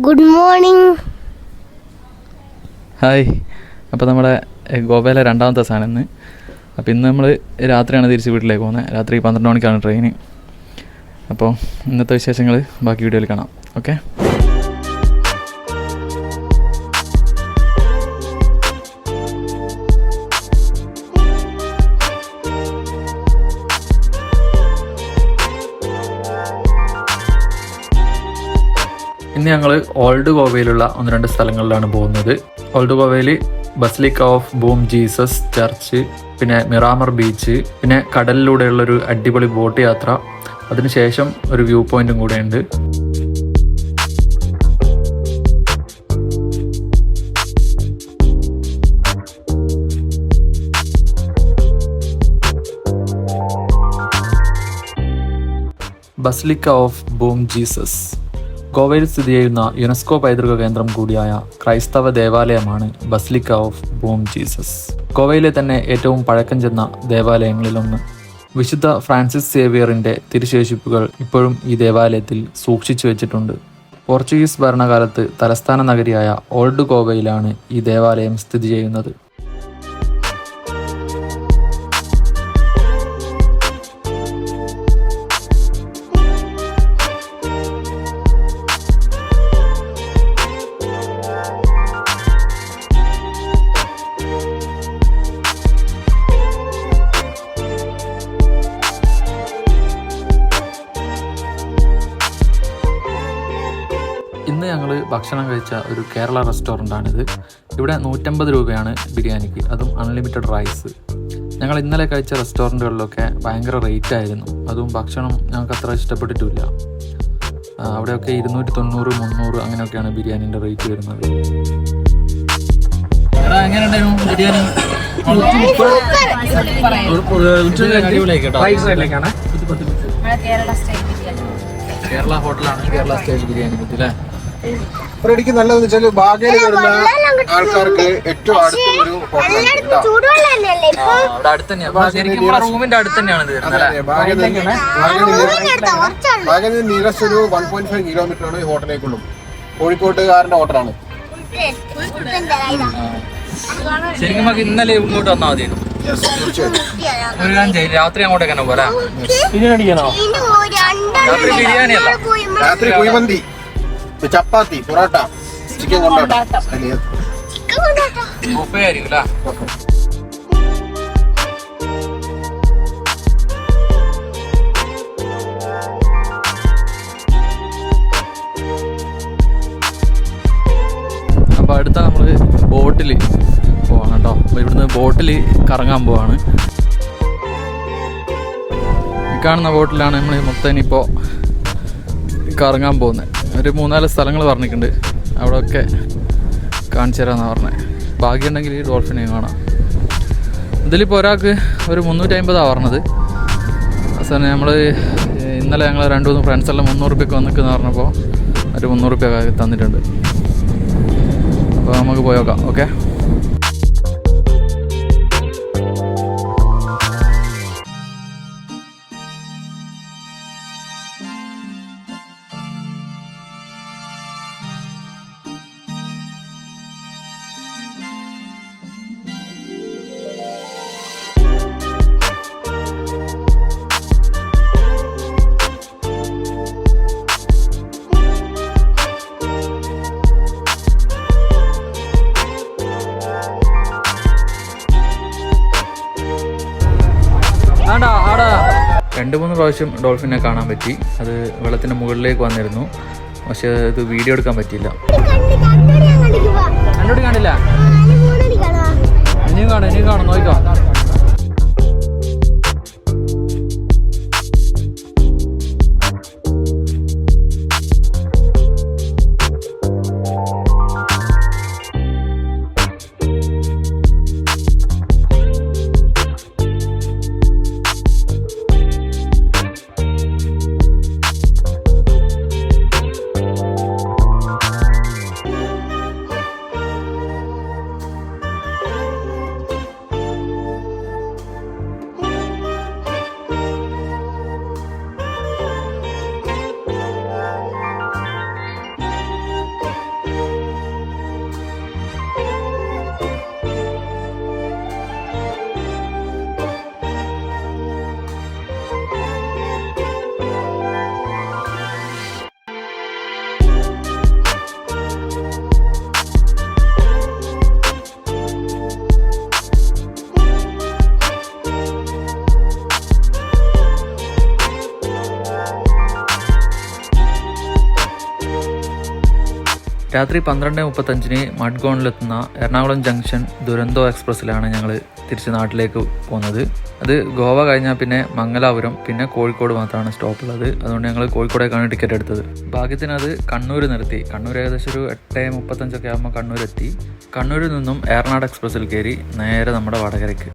Good morning. Hi. അപ്പോൾ നമ്മുടെ ഗോവയിലെ രണ്ടാമത്തെ ദിവസമാണ് ഇന്ന്. അപ്പോൾ ഇന്ന് നമ്മൾ രാത്രിയാണ് തിരിച്ച് വീട്ടിലേക്ക് പോകുന്നത്. രാത്രി 12 മണിക്കാണ് ട്രെയിന്. അപ്പോൾ ഇന്നത്തെ വിശേഷങ്ങൾ ബാക്കി വീഡിയോയിൽ കാണാം. ഓക്കെ. ഇന്ന് ഞങ്ങൾ ഓൾഡ് ഗോവയിലുള്ള 1-2 സ്ഥലങ്ങളിലാണ് പോകുന്നത്. ഓൾഡ് ഗോവയിൽ basilica of boom Jesus church, പിന്നെ മിറാമർ ബീച്ച്, പിന്നെ കടലിലൂടെയുള്ളൊരു അടിപൊളി ബോട്ട് യാത്ര, അതിനുശേഷം ഒരു വ്യൂ പോയിന്റും കൂടെ ഉണ്ട്. ബസിലിക്ക ഓഫ് ബൂം ജീസസ് ഗോവയിൽ സ്ഥിതി ചെയ്യുന്ന യുനെസ്കോ പൈതൃക കേന്ദ്രം കൂടിയായ ക്രൈസ്തവ ദേവാലയമാണ് ബസിലിക്ക ഓഫ് ബൂം ജീസസ്. ഗോവയിലെ തന്നെ ഏറ്റവും പഴക്കം ചെന്ന ദേവാലയങ്ങളിലൊന്ന്. വിശുദ്ധ ഫ്രാൻസിസ് സേവിയറിന്റെ തിരുശേഷിപ്പുകൾ ഇപ്പോഴും ഈ ദേവാലയത്തിൽ സൂക്ഷിച്ചു വെച്ചിട്ടുണ്ട്. പോർച്ചുഗീസ് ഭരണകാലത്ത് തലസ്ഥാന നഗരിയായ ഓൾഡ് ഗോവയിലാണ് ഈ ദേവാലയം സ്ഥിതി ചെയ്യുന്നത്. ഇന്ന് ഞങ്ങൾ ഭക്ഷണം കഴിച്ച ഒരു കേരള റെസ്റ്റോറൻ്റാണിത്. ഇവിടെ 150 രൂപയാണ് ബിരിയാണിക്ക്, അതും അൺലിമിറ്റഡ് റൈസ്. ഞങ്ങൾ ഇന്നലെ കഴിച്ച റെസ്റ്റോറൻറ്റുകളിലൊക്കെ ഭയങ്കര റേറ്റ് ആയിരുന്നു. അതും ഭക്ഷണം ഞങ്ങൾക്ക് അത്ര ഇഷ്ടപ്പെട്ടിട്ടില്ല. അവിടെയൊക്കെ 290, 300 അങ്ങനെയൊക്കെയാണ് ബിരിയാണീൻ്റെ റേറ്റ് വരുന്നത്. കേരള ഹോട്ടലാണ് കേരള സ്റ്റൈൽ ബിരിയാണി പറ്റില്ലേ? എനിക്ക് നല്ലതെന്ന് വെച്ചാല് ബാഗേല് വരുന്ന ആൾക്കാർക്ക് ഏറ്റവും അടുത്തൊരു റൂമിന്റെ അടുത്ത് തന്നെയാണ് ബാഗേല് നിയറസ്റ്റ് ഒരു 1.5 കിലോമീറ്റർ ആണ് ഈ ഹോട്ടലേക്കുള്ളൂ. കോഴിക്കോട്ടുകാരന്റെ ഹോട്ടലാണ്. ശരിക്കും നമുക്ക് ഇന്നലെ ഇങ്ങോട്ട് വന്നാൽ മതി. ഒരു കാര്യം ചെയ്യും, രാത്രി അങ്ങോട്ടേക്കാണോ പോലെ രാത്രി ബിരിയാണി അല്ല, രാത്രി കുഴിമന്തി, ചപ്പാത്തി, പൊറോട്ട, ചിക്കൻ കൊണ്ടാട്ടം ആയിരിക്കും. അപ്പോൾ അടുത്ത നമ്മൾ ബോട്ടിൽ പോവാണ് കേട്ടോ. അപ്പോൾ ഇവിടുന്ന് ബോട്ടിൽ കറങ്ങാൻ പോവാണ്. ഈ കാണുന്ന ബോട്ടിലാണ് നമ്മൾ മൊത്തം ഇനിയിപ്പോൾ കറങ്ങാൻ പോകുന്നത്. ഒരു 3-4 സ്ഥലങ്ങൾ പറഞ്ഞിട്ടുണ്ട്, അവിടെയൊക്കെ കാണിച്ചു തരാമെന്നാണ് പറഞ്ഞത്. ഭാഗ്യമുണ്ടെങ്കിൽ ഈ ഡോൾഫിനെ കാണാം. ഇതിലിപ്പോൾ ഒരാൾക്ക് ഒരു 350 പറഞ്ഞത്. അവസാനം നമ്മൾ ഇന്നലെ ഞങ്ങൾ 2-3 ഫ്രണ്ട്സെല്ലാം 300 രൂപയ്ക്ക് വന്നിക്കെന്ന് പറഞ്ഞപ്പോൾ ഒരു 300 രൂപ തന്നിട്ടുണ്ട്. അപ്പോൾ നമുക്ക് പോയേക്കാം. ഓക്കെ. ആടാ 2-3 പ്രാവശ്യം ഡോൾഫിനെ കാണാൻ പറ്റി. അത് വെള്ളത്തിൻ്റെ മുകളിലേക്ക് വന്നിരുന്നു, പക്ഷെ ഇത് വീഡിയോ എടുക്കാൻ പറ്റിയില്ല. കണ്ടോടി കാണില്ല. ഇനിയും കാണും നോക്കിക്കോ. രാത്രി 12:35 മഡ്ഗോണിലെത്തുന്ന എറണാകുളം ജംഗ്ഷൻ ദുരന്തോ എക്സ്പ്രസ്സിലാണ് ഞങ്ങൾ തിരിച്ച് നാട്ടിലേക്ക് പോകുന്നത്. അത് ഗോവ കഴിഞ്ഞാൽ പിന്നെ മംഗലാപുരം, പിന്നെ കോഴിക്കോട് മാത്രമാണ് സ്റ്റോപ്പുള്ളത്. അതുകൊണ്ട് ഞങ്ങൾ കോഴിക്കോടേക്കാണ് ടിക്കറ്റ് എടുത്തത്. ഭാഗ്യത്തിന് അത് കണ്ണൂർ നിർത്തി. കണ്ണൂർ ഏകദേശം ഒരു 8:35 ആകുമ്പോൾ കണ്ണൂർ എത്തി. കണ്ണൂരിൽ നിന്നും ഏറനാട് എക്സ്പ്രസ്സിൽ കയറി നേരെ നമ്മുടെ വടകരയ്ക്ക്.